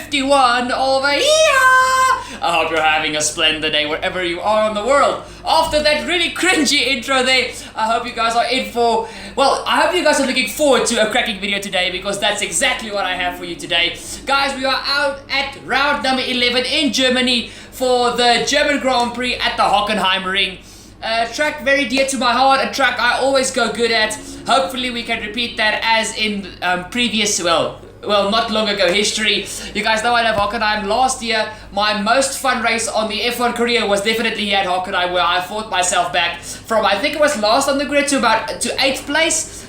51 over here. I hope you're having a splendid day wherever you are in the world. After that really cringy intro there, I hope you guys are in for, well, I hope you guys are looking forward to a cracking video today, because that's exactly what I have for you today. Guys, we are out at round number 11 in Germany for the German Grand Prix at the Hockenheim Ring. A track very dear to my heart, a track I always go good at. Hopefully we can repeat that as in previous, well, not long ago history. You guys know I love Hockenheim. Last year, my most fun race on the F1 career was definitely here at Hockenheim, where I fought myself back from, I think it was last on the grid to 8th place.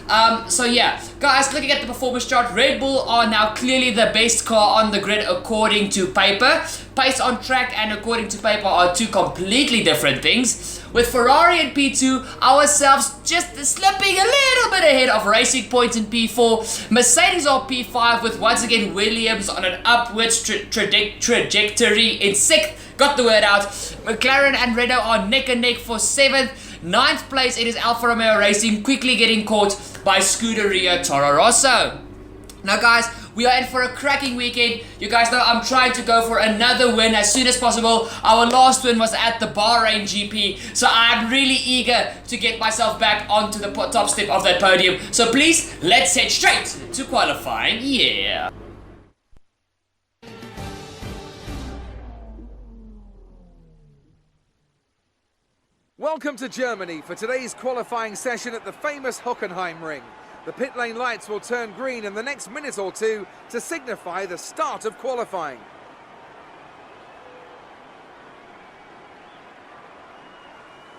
So yeah, guys, looking at the performance chart, Red Bull are now clearly the best car on the grid according to paper. Pace on track and according to paper are two completely different things. With Ferrari in P2, ourselves just slipping a little bit ahead of Racing Point in P4. Mercedes are P5 with once again Williams on an upwards trajectory in 6th. Got the word out. McLaren and Renault are neck and neck for 7th. 9th place, it is Alfa Romeo Racing, quickly getting caught by Scuderia Toro Rosso. Now guys, we are in for a cracking weekend. You guys know I'm trying to go for another win as soon as possible. Our last win was at the Bahrain GP, so I'm really eager to get myself back onto the top step of that podium. So please, let's head straight to qualifying. Yeah. Welcome to Germany for today's qualifying session at the famous Hockenheim Ring. The pit lane lights will turn green in the next minute or two to signify the start of qualifying.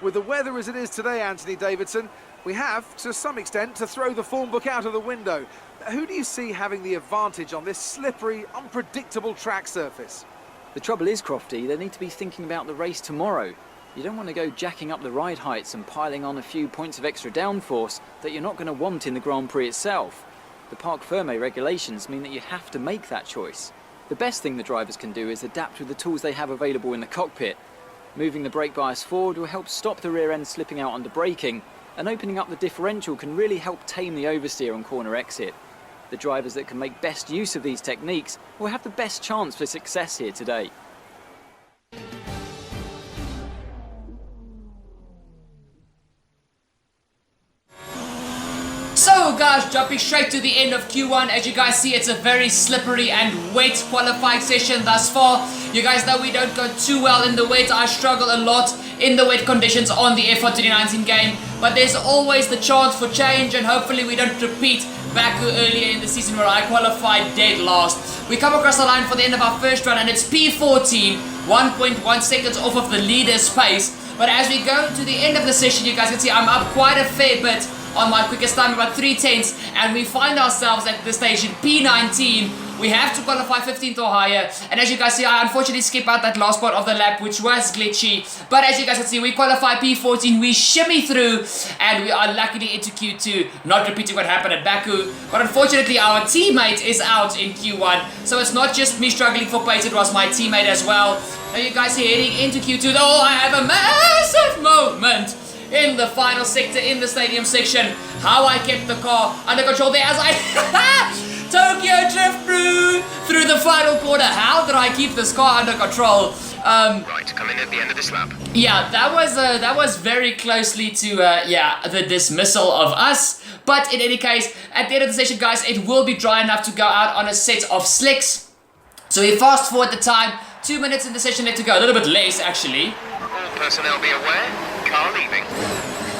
With the weather as it is today, Anthony Davidson, we have, to some extent, to throw the form book out of the window. Who do you see having the advantage on this slippery, unpredictable track surface? The trouble is, Crofty, they need to be thinking about the race tomorrow. You don't want to go jacking up the ride heights and piling on a few points of extra downforce that you're not going to want in the Grand Prix itself. The Parc Fermé regulations mean that you have to make that choice. The best thing the drivers can do is adapt with the tools they have available in the cockpit. Moving the brake bias forward will help stop the rear end slipping out under braking, and opening up the differential can really help tame the oversteer on corner exit. The drivers that can make best use of these techniques will have the best chance for success here today. So guys, jumping straight to the end of Q1, as you guys see, it's a very slippery and wet qualifying session thus far. You guys know we don't go too well in the wet. I struggle a lot in the wet conditions on the F1 2019 game, but there's always the chance for change, and hopefully we don't repeat Baku earlier in the season where I qualified dead last. We come across the line for the end of our first run, and it's P14, 1.1 seconds off of the leader's pace. But as we go to the end of the session, you guys can see I'm up quite a fair bit on my quickest time, about 3/10, and we find ourselves at the station P19. We have to qualify 15th or higher, and as you guys see, I unfortunately skip out that last part of the lap, which was glitchy. But as you guys can see, we qualify P14, we shimmy through, and we are luckily into Q2, not repeating what happened at Baku. But unfortunately, our teammate is out in Q1, so it's not just me struggling for pace, it was my teammate as well. Now you guys see heading into Q2, oh, I have a massive moment in the final sector, in the stadium section. How I kept the car under control there as I Tokyo drift through the final corner. How did I keep this car under control? Right, coming at the end of this lap. Yeah, that was very closely to the dismissal of us. But in any case, at the end of the session, guys, it will be dry enough to go out on a set of slicks. So we fast forward the time. 2 minutes in the session left to go, a little bit less actually. All personnel be aware, car leaving.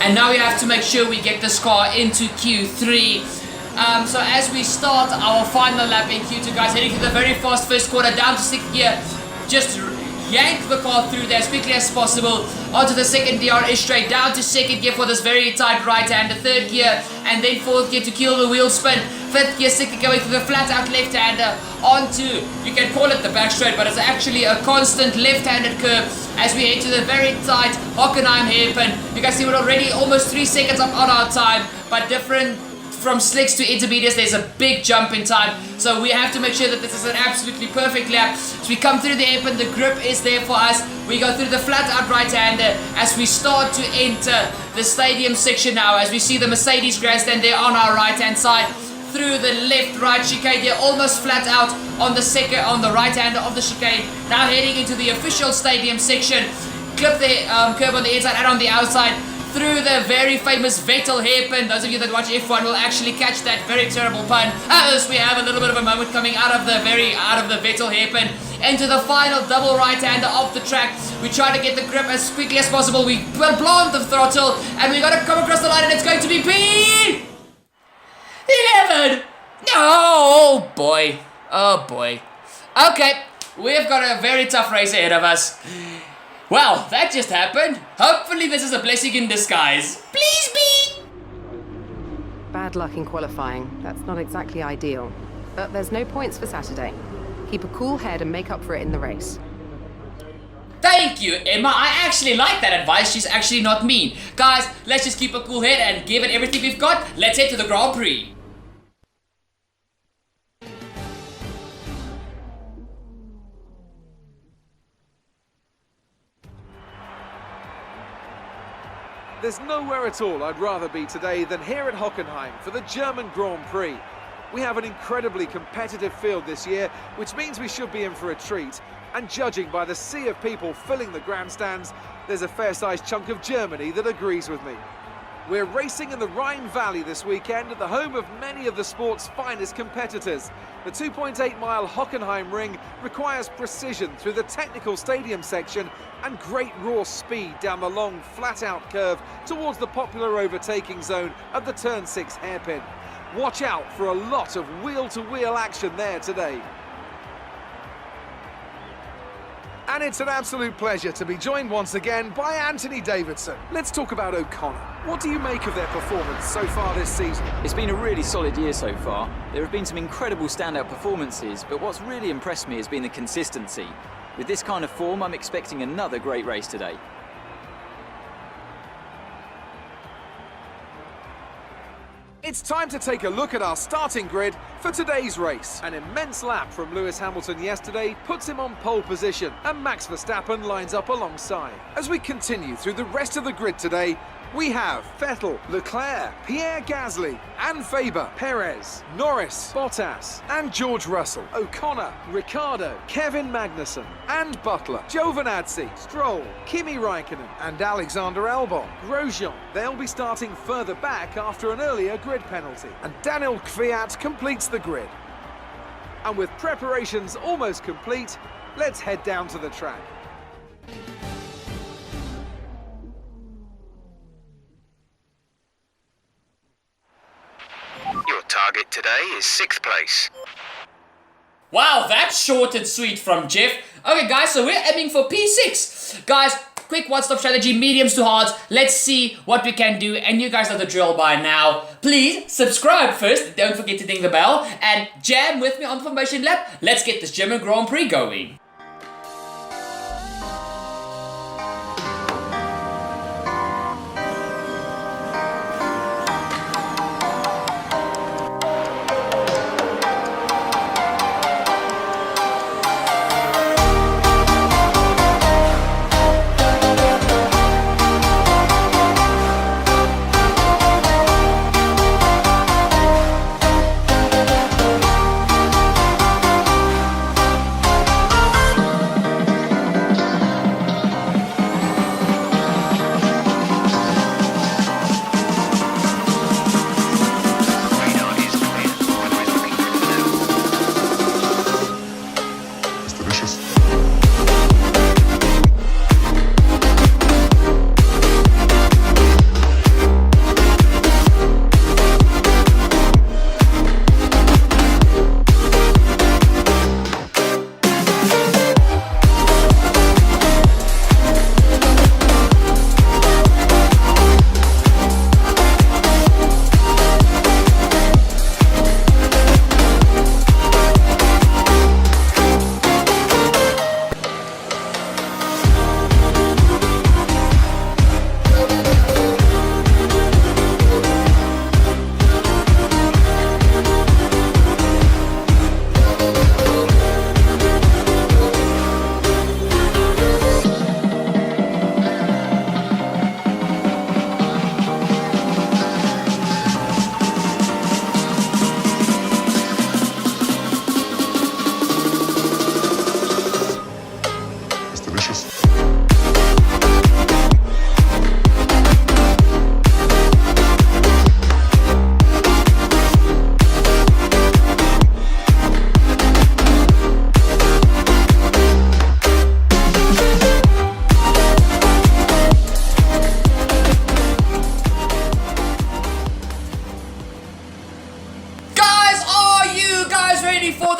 And now we have to make sure we get this car into Q3. So as we start our final lap in Q2, guys, heading through the very fast first corner, down to 6th gear, just yank the car through there as quickly as possible, onto the second DRS straight, down to 2nd gear for this very tight right hand, the 3rd gear, and then 4th gear to kill the wheel spin, 5th gear, 6th gear going through the flat out left hander, onto, you can call it the back straight, but it's actually a constant left-handed curve as we head to the very tight Hockenheim hairpin. You guys see we're already almost 3 seconds up on our time, but different from slicks to intermediates, there's a big jump in time, so we have to make sure that this is an absolutely perfect lap. As we come through the hairpin, the grip is there for us. We go through the flat out right hander as we start to enter the stadium section now, as we see the Mercedes grandstand there on our right hand side. through the left-right chicane. They're almost flat out on the right hand of the chicane. Now heading into the official stadium section. Clip the curb on the inside and on the outside through the very famous Vettel hairpin. Those of you that watch F1 will actually catch that very terrible pun, as we have a little bit of a moment coming out of the Vettel hairpin into the final double right-hander of the track. We try to get the grip as quickly as possible. We plant the throttle and we got to come across the line, and it's going to be P11. Oh boy. Oh boy. Okay, we've got a very tough race ahead of us. Well, that just happened. Hopefully this is a blessing in disguise. Please be! Bad luck in qualifying. That's not exactly ideal. But there's no points for Saturday. Keep a cool head and make up for it in the race. Thank you, Emma. I actually like that advice. She's actually not mean. Guys, let's just keep a cool head and give it everything we've got. Let's head to the Grand Prix. There's nowhere at all I'd rather be today than here at Hockenheim for the German Grand Prix. We have an incredibly competitive field this year, which means we should be in for a treat. And judging by the sea of people filling the grandstands, there's a fair-sized chunk of Germany that agrees with me. We're racing in the Rhine Valley this weekend at the home of many of the sport's finest competitors. The 2.8-mile Hockenheim ring requires precision through the technical stadium section and great raw speed down the long, flat-out curve towards the popular overtaking zone of the Turn 6 hairpin. Watch out for a lot of wheel-to-wheel action there today. And it's an absolute pleasure to be joined once again by Anthony Davidson. Let's talk about O'Connor. What do you make of their performance so far this season? It's been a really solid year so far. There have been some incredible standout performances, but what's really impressed me has been the consistency. With this kind of form, I'm expecting another great race today. It's time to take a look at our starting grid for today's race. An immense lap from Lewis Hamilton yesterday puts him on pole position, and Max Verstappen lines up alongside. As we continue through the rest of the grid today, we have Vettel, Leclerc, Pierre Gasly, and Faber, Perez, Norris, Bottas, and George Russell, O'Connor, Ricciardo, Kevin Magnussen, and Butler, Giovinazzi, Stroll, Kimi Raikkonen, and Alexander Albon, Grosjean. They'll be starting further back after an earlier grid penalty, and Daniel Kvyat completes the grid. And with preparations almost complete, let's head down to the track. Your target today is 6th place. Wow, that's short and sweet from Jeff. Okay, guys, so we're aiming for P6. Guys, quick one-stop strategy, mediums to hards. Let's see what we can do, and you guys know the drill by now. Please subscribe first, don't forget to ding the bell, and jam with me on the formation lap. Let's get this German Grand Prix going.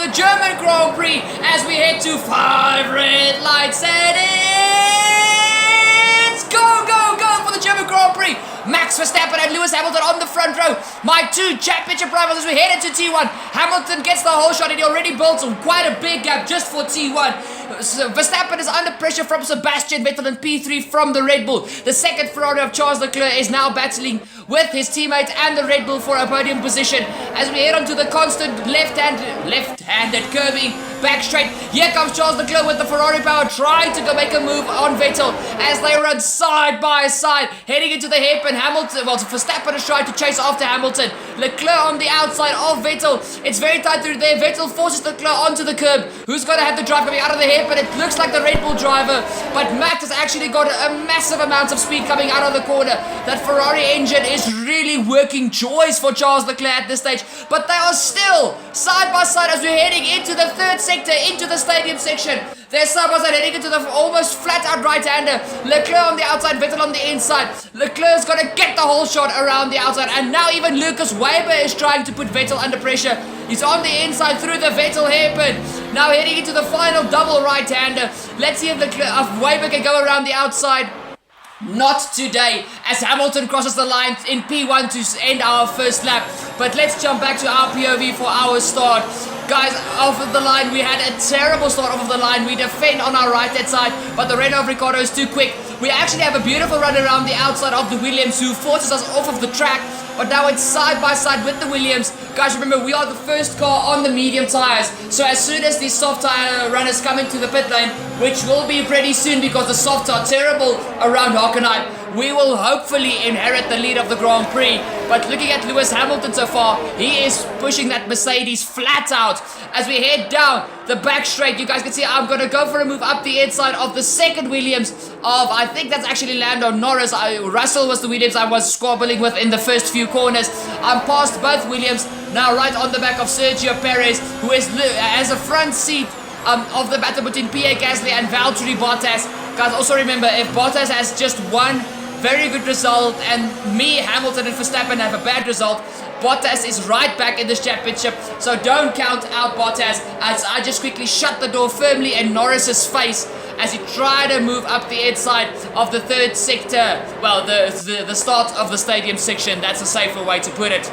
the German Grand Prix as we head to 5 red lights and it's go, go, go for the German Grand Prix. Max Verstappen and Lewis Hamilton on the front row. My 2 championship rivals as we head into T1. Hamilton gets the whole shot and he already built quite a big gap just for T1. So Verstappen is under pressure from Sebastian Vettel and P3 from the Red Bull. The second Ferrari of Charles Leclerc is now battling with his teammate and the Red Bull for a podium position as we head onto the constant left-handed curving back straight. Here comes Charles Leclerc with the Ferrari power trying to go make a move on Vettel as they run side by side heading into the hairpin. Hamilton, well, Verstappen is trying to chase after Hamilton. Leclerc on the outside of Vettel. It's very tight through there. Vettel forces Leclerc onto the curb. Who's going to have the drive coming out of the hairpin? It looks like the Red Bull driver, but Max has actually got a massive amount of speed coming out of the corner. That Ferrari engine is really working joys for Charles Leclerc at this stage, but they are still side by side as we're heading into the third sector, into the stadium section. They're side by side heading into the almost flat out right-hander. Leclerc on the outside, Vettel on the inside. Leclerc's got to get the whole shot around the outside, and now even Lucas Weber is trying to put Vettel under pressure. He's on the inside through the Vettel hairpin. Now heading into the final double right-hander. Let's see if Weber can go around the outside. Not today, as Hamilton crosses the line in P1 to end our first lap. But let's jump back to our POV for our start. Guys, off of the line, we had a terrible start off of the line. We defend on our right-hand side, but the Renault of Ricciardo is too quick. We actually have a beautiful run around the outside of the Williams, who forces us off of the track. But now it's side by side with the Williams. Guys, remember, we are the first car on the medium tires. So as soon as these soft tire runners come into the pit lane, which will be pretty soon because the softs are terrible around Hockenheim, we will hopefully inherit the lead of the Grand Prix. But looking at Lewis Hamilton so far, he is pushing that Mercedes flat out. As we head down the back straight, you guys can see I'm going to go for a move up the inside of the second Williams of, I think that's actually Lando Norris. Russell was the Williams I was squabbling with in the first few corners. I'm past both Williams, now right on the back of Sergio Perez, who has a front seat of the battle between Pierre Gasly and Valtteri Bottas. Guys, also remember, if Bottas has just one very good result and me, Hamilton and Verstappen have a bad result, Bottas is right back in this championship, so don't count out Bottas, as I just quickly shut the door firmly in Norris's face as he tried to move up the inside of the third sector. Well, the start of the stadium section, that's a safer way to put it.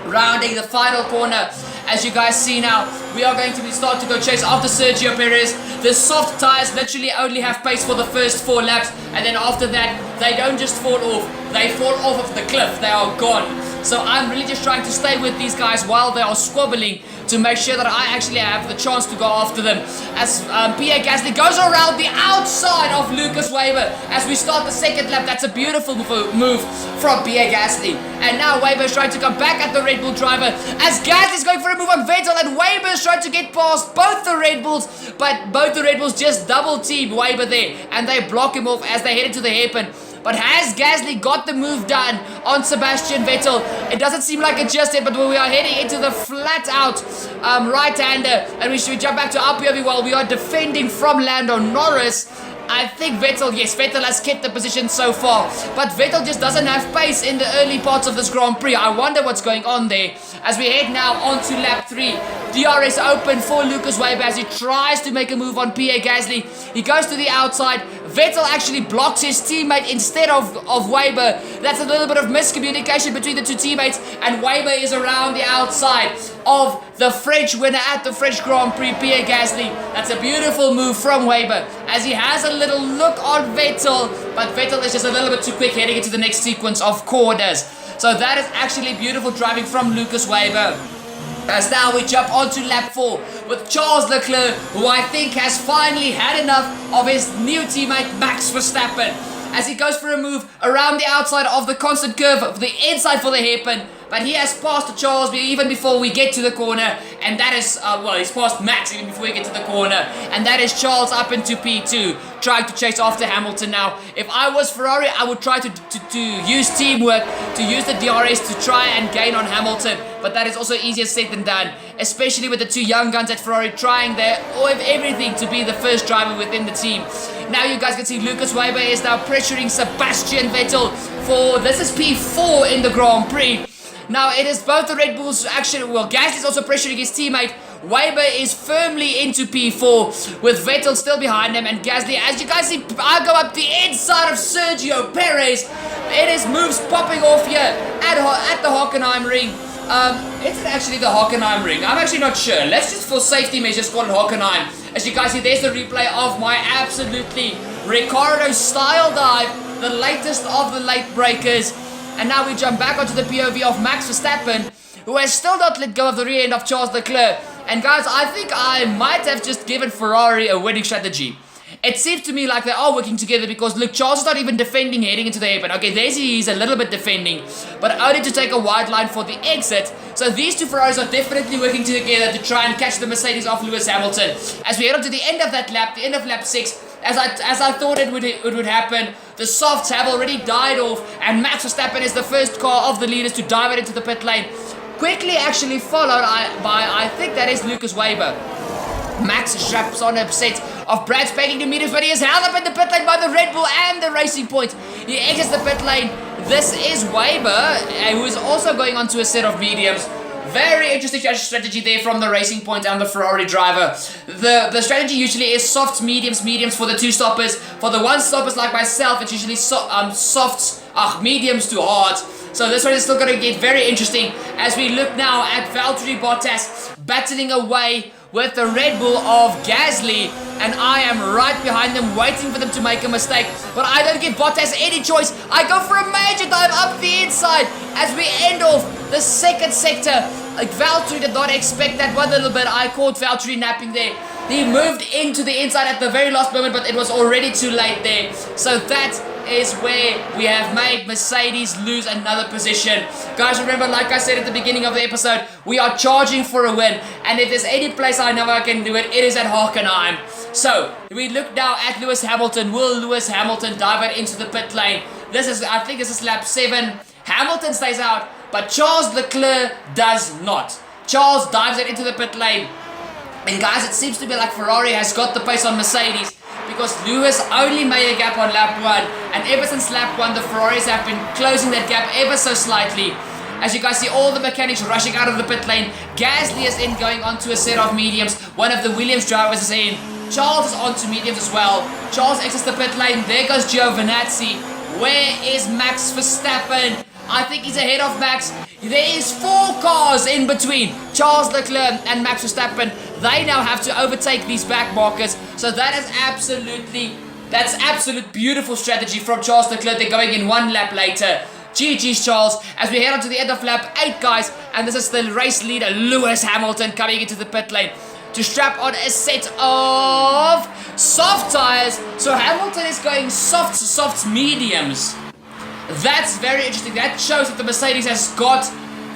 Rounding the final corner, as you guys see now, we are going to start to go chase after Sergio Perez. The soft tires literally only have pace for the first 4 laps, and then after that, they don't just fall off, they fall off of the cliff, they are gone. So I'm really just trying to stay with these guys while they are squabbling to make sure that I actually have the chance to go after them. As Pierre Gasly goes around the outside of Lucas Weber as we start the second lap. That's a beautiful move from Pierre Gasly. And now Weber is trying to come back at the Red Bull driver as Gasly is going for a move on Vettel, and Weber is trying to get past both the Red Bulls, but both the Red Bulls just double team Weber there and they block him off as they head into the hairpin. But has Gasly got the move done on Sebastian Vettel? It doesn't seem like it just yet, but we are heading into the flat out right-hander, and we should jump back to our POV while we are defending from Lando Norris. I think Vettel has kept the position so far, but Vettel just doesn't have pace in the early parts of this Grand Prix. I wonder what's going on there. As we head now on to lap 3, DRS open for Lucas Weber as he tries to make a move on Pierre Gasly. He goes to the outside. Vettel actually blocks his teammate instead of Weber. That's a little bit of miscommunication between the two teammates, and Weber is around the outside of the French winner at the French Grand Prix, Pierre Gasly. That's a beautiful move from Weber as he has a little look on Vettel, but Vettel is just a little bit too quick heading into the next sequence of corners. So that is actually beautiful driving from Lucas Weber. As now we jump onto lap 4 with Charles Leclerc, who I think has finally had enough of his new teammate Max Verstappen, as he goes for a move around the outside of the constant curve of the inside for the hairpin. But he has passed Charles even before we get to the corner, and that is, he's passed Max even before we get to the corner, and that is Charles up into P2, trying to chase after Hamilton now. If I was Ferrari, I would try to use teamwork, to use the DRS to try and gain on Hamilton, but that is also easier said than done, especially with the two young guns at Ferrari trying everything to be the first driver within the team. Now you guys can see Lucas Weber is now pressuring Sebastian Vettel for, this is P4 in the Grand Prix. Now it is both the Red Bulls actually, well, Gasly is also pressuring his teammate Weber is firmly into P4 with Vettel still behind him and Gasly. As you guys see, I go up the inside of Sergio Perez. It is moves popping off here at the Hockenheim ring. Is it actually the Hockenheim ring? I'm actually not sure. Let's just, for safety measures, call it Hockenheim. As you guys see, there's the replay of my absolutely Ricardo style dive, the latest of the late breakers. And now we jump back onto the POV of Max Verstappen, who has still not let go of the rear end of Charles Leclerc. And guys, I think I might have just given Ferrari a winning strategy. It seems to me like they are working together because look, Charles is not even defending heading into the hairpin. Okay, there's he's a little bit defending, but only to take a wide line for the exit. So these two Ferraris are definitely working together to try and catch the Mercedes off Lewis Hamilton. As we head on to the end of that lap, the end of lap 6, as I thought it would happen, the softs have already died off, and Max Verstappen is the first car of the leaders to dive it into the pit lane. Quickly actually followed by, I think that is Lucas Weber. Max straps on a set of Brad Spanking new mediums, but he is held up in the pit lane by the Red Bull and the Racing Point. He exits the pit lane. This is Weber, who is also going on to a set of mediums. Very interesting strategy there from the Racing Point and the Ferrari driver. The strategy usually is softs, mediums, mediums for the two stoppers. For the one stoppers like myself, it's usually softs, mediums to hard. So this one is still going to get very interesting as we look now at Valtteri Bottas battling away with the Red Bull of Gasly, and I am right behind them waiting for them to make a mistake, but I don't give Bottas any choice. I go for a major dive up the inside as we end off the second sector. Valtteri did not expect that one little bit. I caught Valtteri napping there. He moved into the inside at the very last moment, but it was already too late there. So that is where we have made Mercedes lose another position. Guys, remember, like I said at the beginning of the episode, we are charging for a win, and if there's any place I know I can do it, it is at Hockenheim. So we look now at Lewis Hamilton. Will Lewis Hamilton dive it into the pit lane? I think this is lap 7. Hamilton stays out, but Charles Leclerc does not. Charles dives it into the pit lane. And guys, it seems to be like Ferrari has got the pace on Mercedes, because Lewis only made a gap on lap 1, and ever since lap 1 the Ferraris have been closing that gap ever so slightly. As you guys see, all the mechanics rushing out of the pit lane. Gasly is in, going onto a set of mediums. One of the Williams drivers is in. Charles is onto mediums as well. Charles exits the pit lane. There goes Giovinazzi. Where is Max Verstappen? I think he's ahead of Max. There is 4 cars in between Charles Leclerc and Max Verstappen. They now have to overtake these back markers. So that is absolute beautiful strategy from Charles Leclerc. They're going in 1 lap later. GG's Charles, as we head on to the end of lap 8, guys, and this is the race leader Lewis Hamilton coming into the pit lane to strap on a set of soft tires. So Hamilton is going soft mediums. That's very interesting. That shows that the Mercedes has got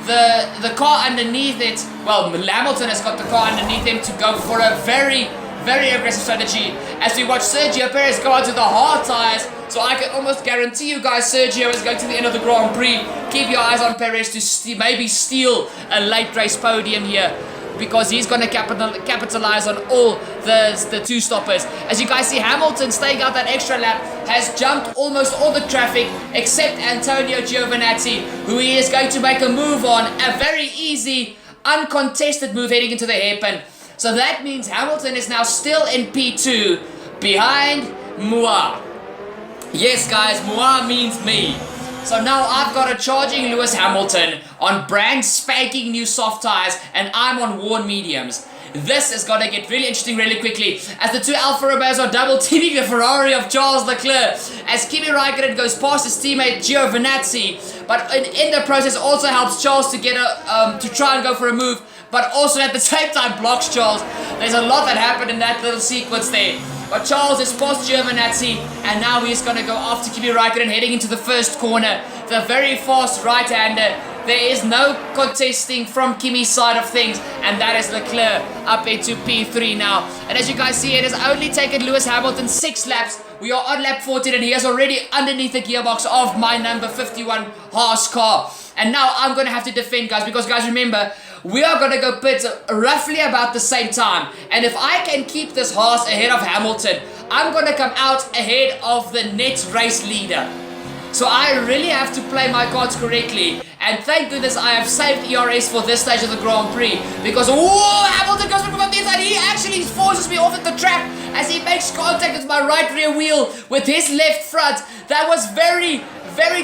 the car underneath it. Well, Hamilton has got the car underneath him to go for a very, very aggressive strategy as we watch Sergio Perez go onto the hard tires. So I can almost guarantee you guys Sergio is going to the end of the Grand Prix. Keep your eyes on Perez to maybe steal a late race podium here, because he's going to capitalize on all the two stoppers. As you guys see, Hamilton staying out that extra lap has jumped almost all the traffic except Antonio Giovinazzi, who he is going to make a move on. A very easy, uncontested move heading into the hairpin. So that means Hamilton is now still in P2 behind Moi. Yes, guys, Moi means me. So now I've got a charging Lewis Hamilton on brand spanking new soft tires, and I'm on worn mediums. This is going to get really interesting really quickly as the two Alfa Romeos are double teaming the Ferrari of Charles Leclerc as Kimi Raikkonen goes past his teammate Giovinazzi, but in the process also helps Charles to get to try and go for a move, but also at the same time blocks Charles. There's a lot that happened in that little sequence there. But Charles is past Giovinazzi, and now he's going to go after Kimi Raikkonen heading into the first corner. The very fast right-hander. There is no contesting from Kimi's side of things, and that is Leclerc up into P3 now. And as you guys see, it has only taken Lewis Hamilton 6 laps. We are on lap 14, and he is already underneath the gearbox of my number 51 Haas car. And now I'm going to have to defend, guys, because, guys, remember, we are going to go pit roughly about the same time. And if I can keep this Haas ahead of Hamilton, I'm going to come out ahead of the net race leader. So I really have to play my cards correctly. And thank goodness I have saved ERS for this stage of the Grand Prix. Because, whoa, Hamilton goes from the inside. He actually forces me off at the track as he makes contact with my right rear wheel with his left front. That was very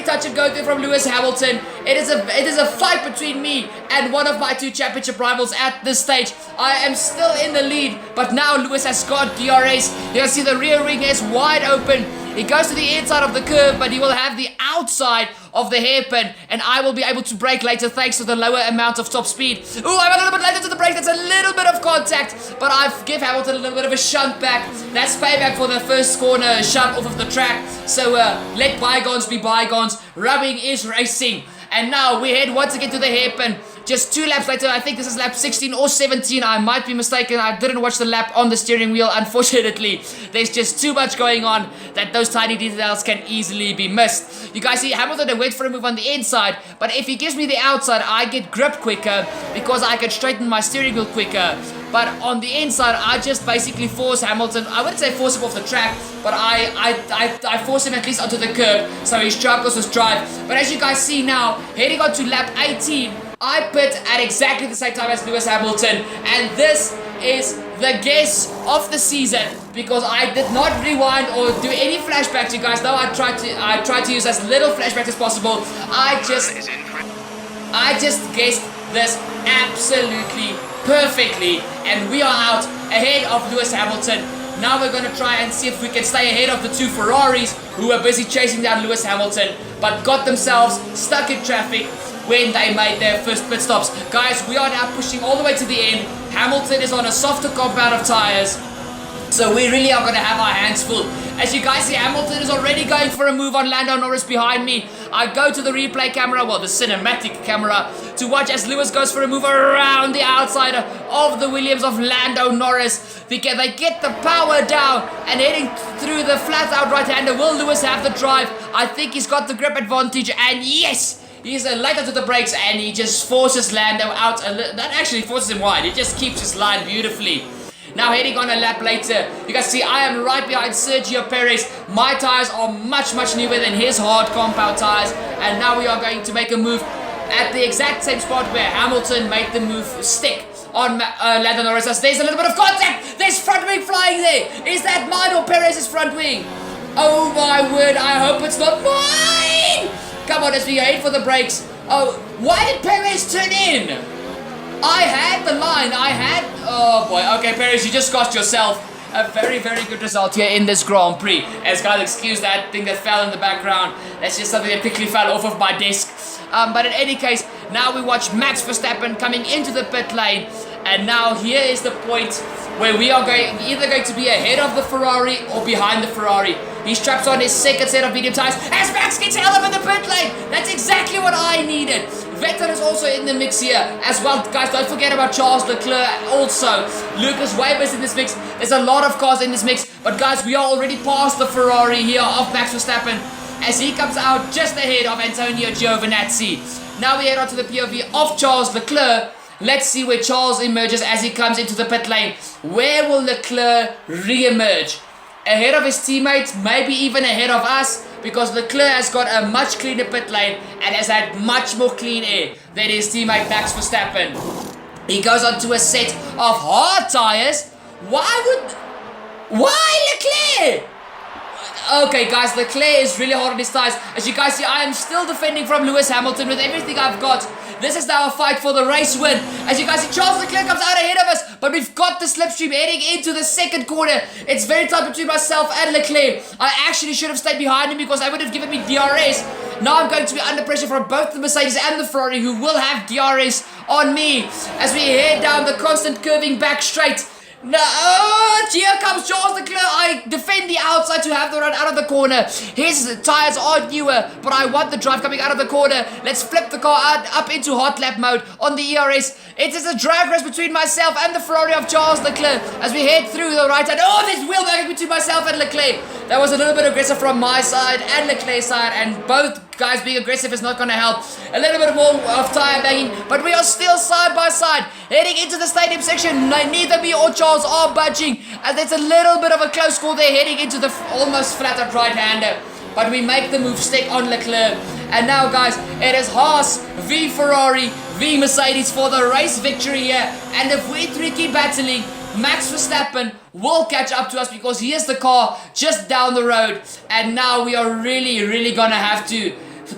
touch and go from Lewis Hamilton. It is a fight between me and one of my 2 championship rivals at this stage. I am still in the lead, but now Lewis has got DRS. You can see the rear wing is wide open. He goes to the inside of the curve, but he will have the outside of the hairpin, and I will be able to brake later thanks to the lower amount of top speed. Ooh, I'm a little bit later to the brake. That's a little bit of contact, but I give Hamilton a little bit of a shunt back. That's payback for the first corner shunt off of the track. So let bygones be bygones. Rubbing is racing. And now we head once again to the hairpin. Just 2 laps later, I think this is lap 16 or 17, I might be mistaken. I didn't watch the lap on the steering wheel, unfortunately. There's just too much going on that those tiny details can easily be missed. You guys see Hamilton went for a move on the inside, but if he gives me the outside, I get grip quicker because I can straighten my steering wheel quicker. But on the inside, I just basically force Hamilton. I wouldn't say force him off the track, but I force him at least onto the curb so he struggles his drive. But as you guys see now, heading on to lap 18, I pit at exactly the same time as Lewis Hamilton, and this is the guess of the season because I did not rewind or do any flashbacks. You guys know I tried to use as little flashbacks as possible. I just guessed this absolutely perfectly, and we are out ahead of Lewis Hamilton. Now we're going to try and see if we can stay ahead of the 2 Ferraris who were busy chasing down Lewis Hamilton but got themselves stuck in traffic when they made their first pit stops. Guys, we are now pushing all the way to the end. Hamilton is on a softer compound of tires, so we really are going to have our hands full. As you guys see, Hamilton is already going for a move on Lando Norris behind me. I go to the replay camera, well, the cinematic camera, to watch as Lewis goes for a move around the outside of the Williams of Lando Norris. They get the power down and heading through the flat out right-hander. Will Lewis have the drive? I think he's got the grip advantage, and yes! He's late onto the brakes and he just forces Lando out. That actually forces him wide. He just keeps his line beautifully. Now heading on a lap later, you guys see I am right behind Sergio Perez. My tires are much newer than his hard compound tires. And now we are going to make a move at the exact same spot where Hamilton made the move stick on Lando Norris. There's a little bit of contact. There's front wing flying there. Is that mine or Perez's front wing? Oh my word, I hope it's not mine. Come on, as we aim for the brakes. Oh, why did Perez turn in? I had the line. Oh boy. Okay, Perez, you just cost yourself a very good result here in this Grand Prix. As guys, excuse that thing that fell in the background. That's just something that quickly fell off of my desk. But in any case, now we watch Max Verstappen coming into the pit lane. And now here is the point where we are either going to be ahead of the Ferrari or behind the Ferrari. He straps on his second set of medium tires as Max gets held up in the pit lane. That's exactly what I needed. Vettel is also in the mix here as well. Guys, don't forget about Charles Leclerc also. Lucas Weber's in this mix. There's a lot of cars in this mix. But guys, we are already past the Ferrari here of Max Verstappen as he comes out just ahead of Antonio Giovinazzi. Now we head on to the POV of Charles Leclerc. Let's see where Charles emerges as he comes into the pit lane. Where will Leclerc re-emerge? Ahead of his teammates, maybe even ahead of us, because Leclerc has got a much cleaner pit lane and has had much more clean air than his teammate Max Verstappen. He goes on to a set of hard tires. Why Leclerc? Okay guys, Leclerc is really hard on his tires. As you guys see, I am still defending from Lewis Hamilton with everything I've got. This is now a fight for the race win. As you guys see, Charles Leclerc comes out ahead of us, but we've got the slipstream heading into the second corner. It's very tight between myself and Leclerc. I actually should have stayed behind him because I would have given me DRS. Now I'm going to be under pressure from both the Mercedes and the Ferrari, who will have DRS on me as we head down the constant curving back straight. No, here comes Charles Leclerc. I defend the outside to have the run out of the corner. His tires are newer, but I want the drive coming out of the corner. Let's flip the car up into hot lap mode on the ERS. It is a drag race between myself and the Ferrari of Charles Leclerc as we head through the right hand. Oh, there's wheel bagging between myself and Leclerc. That was a little bit aggressive from my side and Leclerc's side, and both guys being aggressive is not going to help. A little bit more of tire banging, but we are still side by side heading into the stadium section. Neither me or Charles are budging, as it's a little bit of a close call there heading into the almost flat out right-hander. but we make the move stick on Leclerc. And now, guys, it is Haas v Ferrari v Mercedes for the race victory here. And if we three keep battling, Max Verstappen will catch up to us because he is the car just down the road. And now we are really gonna have to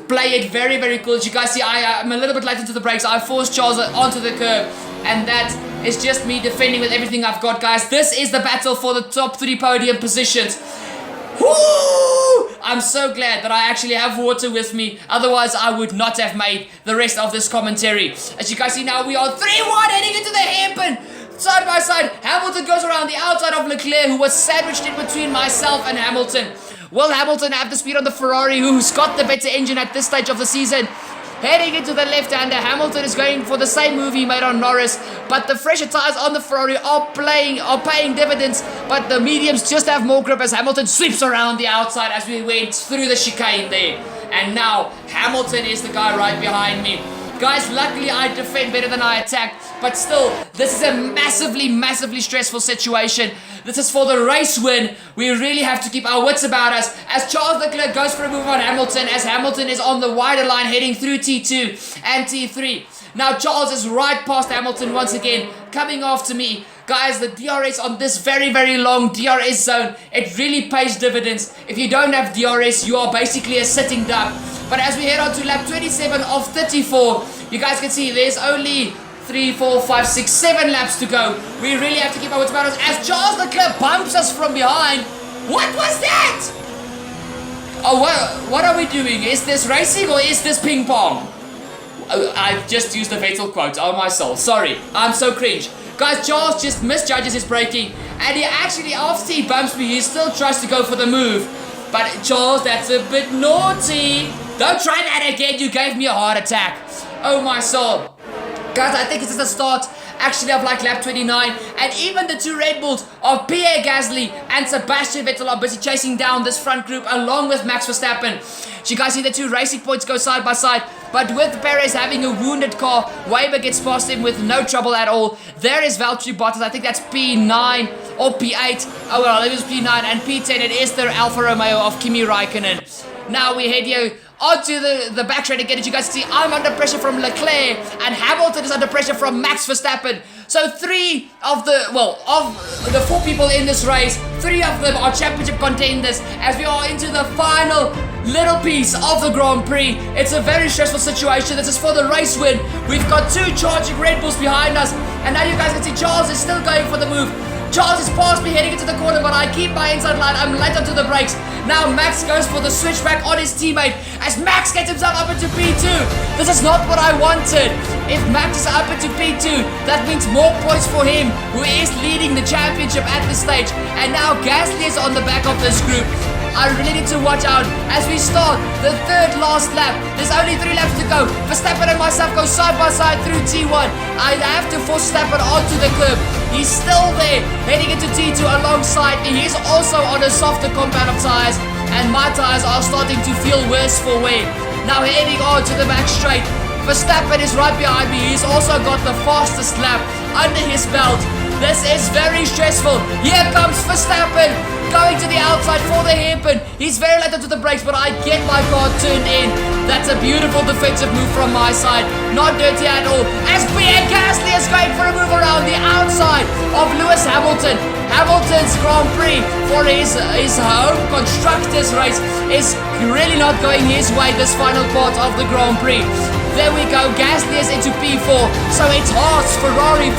play it very cool. As you guys see, I'm a little bit late into the brakes. I forced Charles onto the curb, and that is just me defending with everything I've got, guys. This is the battle for the top 3 podium positions. Woo! I'm so glad that I actually have water with me. Otherwise, I would not have made the rest of this commentary. As you guys see now, we are 3-1 heading into the hairpin. Side by side, Hamilton goes around the outside of Leclerc, who was sandwiched in between myself and Hamilton. Will Hamilton have the speed on the Ferrari, who's got the better engine at this stage of the season? Heading into the left-hander, Hamilton is going for the same move he made on Norris, but the fresher tires on the Ferrari are paying dividends, but the mediums just have more grip as Hamilton sweeps around the outside as we went through the chicane there. And now, Hamilton is the guy right behind me. Guys, luckily I defend better than I attack, but still, this is a massively stressful situation. This is for the race win. We really have to keep our wits about us as Charles Leclerc goes for a move on Hamilton, as Hamilton is on the wider line heading through T2 and T3. Now Charles is right past Hamilton once again, coming after me. Guys, the DRS on this very long DRS zone, it really pays dividends. If you don't have DRS, you are basically a sitting duck. But as we head on to lap 27 of 34, you guys can see there's only 3, 4, 5, 6, 7 laps to go. We really have to keep our wits about us as Charles Leclerc bumps us from behind. What was that? Oh, what are we doing? Is this racing or is this ping pong? I just used the Vettel quote. Oh my soul. Sorry. I'm so cringe. Guys, Charles just misjudges his braking, and he actually, after he bumps me, he still tries to go for the move. But Charles, that's a bit naughty. Don't try that again. You gave me a heart attack. Oh my soul. Guys, I think it's the start actually of like lap 29, and even the 2 Red Bulls of Pierre Gasly and Sebastian Vettel are busy chasing down this front group along with Max Verstappen. So you guys see the 2 racing points go side by side, but with Perez having a wounded car, Weber gets past him with no trouble at all. There is Valtteri Bottas. I think that's P9 or P8. Oh well, it was P9, and P10 it is the Alfa Romeo of Kimi Räikkönen. Now we head here onto the back straight again. As you guys see, I'm under pressure from Leclerc, and Hamilton is under pressure from Max Verstappen. So 3 of the 4 people in this race, 3 of them are championship contenders as we are into the final little piece of the Grand Prix. It's a very stressful situation. This is for the race win. We've got 2 charging Red Bulls behind us, and now you guys can see Charles is still going for the move. Charles is past me heading into the corner, but I keep my inside line. I'm late onto the brakes. Now Max goes for the switchback on his teammate as Max gets himself up into P2. This is not what I wanted. If Max is up into P2, that means more points for him, who is leading the championship at this stage. And now Gasly is on the back of this group. I really need to watch out as we start the 3rd last lap. There's only 3 laps to go. Verstappen and myself go side by side through T1. I have to force Verstappen onto the curb. He's still there, heading into T2 alongside me. He's also on a softer compound of tires, and my tires are starting to feel worse for wear. Now heading on to the back straight. Verstappen is right behind me. He's also got the fastest lap under his belt. This is very stressful. Here comes Verstappen going to the outside for the hairpin. He's very late onto the brakes, but I get my car turned in. That's a beautiful defensive move from my side. Not dirty at all. As Pierre Gasly is going for a move around the outside of Lewis Hamilton. Hamilton's Grand Prix for his home constructors race is really not going his way this final part of the Grand Prix. There we go, Gasly is into P4. So it's Haas, Ferrari,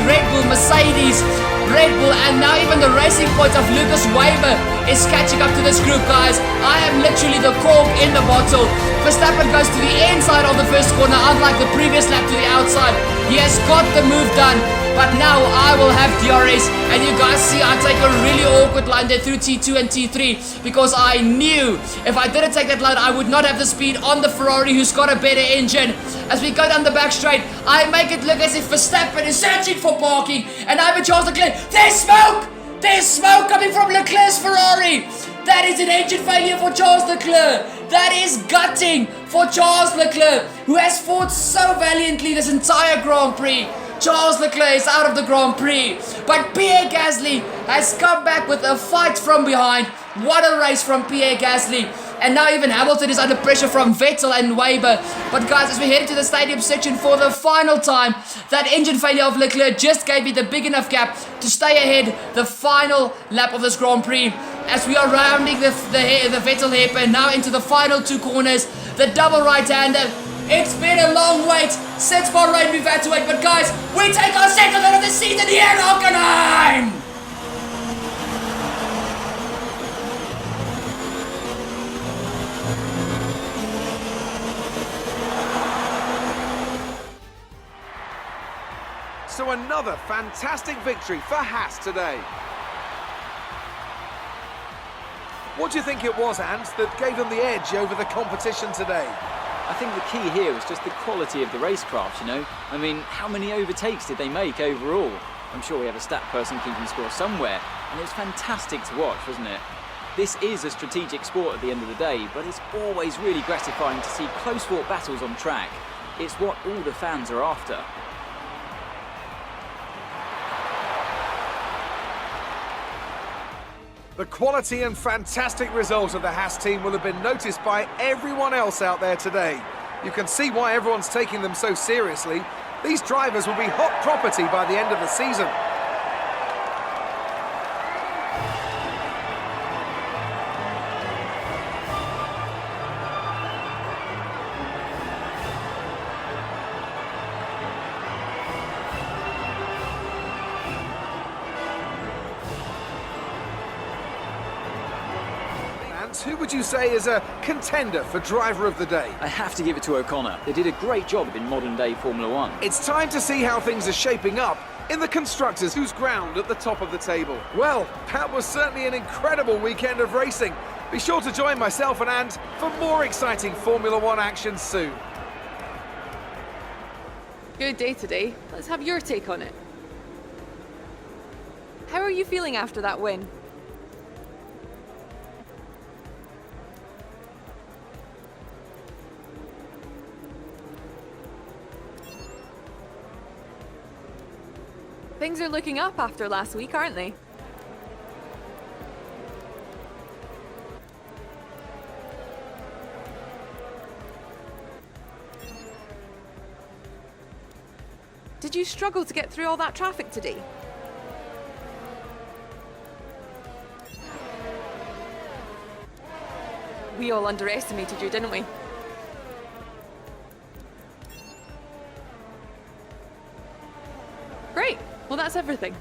Red Bull, Mercedes, Red Bull, and now even the racing point of Lucas Weber is catching up to this group, guys. I am literally the cork in the bottle. Verstappen goes to the inside of the first corner, unlike the previous lap to the outside. He has got the move done, but now I will have DRS, and you guys see I take a really awkward line there through T2 and T3 because I knew if I didn't take that line, I would not have the speed on the Ferrari, who's got a better engine. As we go down the back straight, I make it look as if Verstappen is searching for parking, and I'm in Charles Leclerc. There's smoke! There's smoke coming from Leclerc's Ferrari! That is an engine failure for Charles Leclerc. That is gutting for Charles Leclerc, who has fought so valiantly this entire Grand Prix. Charles Leclerc is out of the Grand Prix, but Pierre Gasly has come back with a fight from behind. What a race from Pierre Gasly. And now even Hamilton is under pressure from Vettel and Weber. But guys, as we head into the stadium section for the final time, that engine failure of Leclerc just gave me the big enough gap to stay ahead the final lap of this Grand Prix. As we are rounding the Vettel hairpin now into the final 2 corners, the double right-hander. It's been a long wait since Bahrain we've had to wait, but guys, we take our second win of the season here in Hockenheim! So another fantastic victory for Haas today. What do you think it was, Ant, that gave them the edge over the competition today? I think the key here was just the quality of the racecraft, you know? I mean, how many overtakes did they make overall? I'm sure we have a stat person keeping score somewhere, and it was fantastic to watch, wasn't it? This is a strategic sport at the end of the day, but it's always really gratifying to see close-fought battles on track. It's what all the fans are after. The quality and fantastic result of the Haas team will have been noticed by everyone else out there today. You can see why everyone's taking them so seriously. These drivers will be hot property by the end of the season. Who would you say is a contender for driver of the day? I have to give it to O'Connor. They did a great job in modern-day Formula One. It's time to see how things are shaping up in the Constructors, whose ground at the top of the table. Well, that was certainly an incredible weekend of racing. Be sure to join myself and Ant for more exciting Formula One action soon. Good day today. Let's have your take on it. How are you feeling after that win? Things are looking up after last week, aren't they? Did you struggle to get through all that traffic today? We all underestimated you, didn't we? Great. Well, that's everything.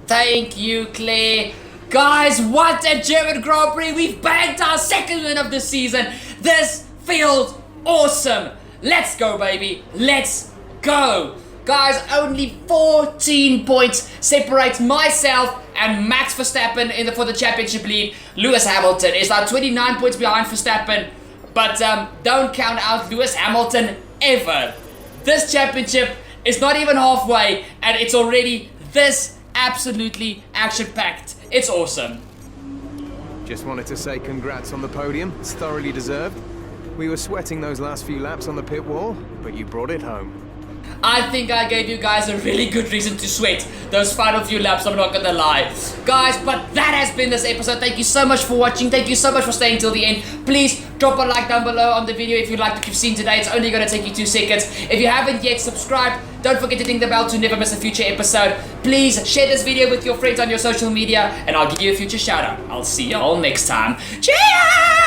Thank you, Claire. Guys, what a German Grand Prix. We've bagged our second win of the season. This feels awesome. Let's go, baby. Let's go. Guys, only 14 points separate myself and Max Verstappen for the championship lead. Lewis Hamilton is now 29 points behind Verstappen. But don't count out Lewis Hamilton ever. This championship is not even halfway, and it's already this absolutely action-packed. It's awesome. Just wanted to say congrats on the podium. It's thoroughly deserved. We were sweating those last few laps on the pit wall, but you brought it home. I think I gave you guys a really good reason to sweat those final few laps, I'm not gonna lie. Guys, but that has been this episode. Thank you so much for watching. Thank you so much for staying till the end. Please drop a like down below on the video if you liked what you've seen today. It's only gonna take you 2 seconds. If you haven't yet subscribed, don't forget to ding the bell to never miss a future episode. Please share this video with your friends on your social media, and I'll give you a future shout out. I'll see you all next time. Cheers!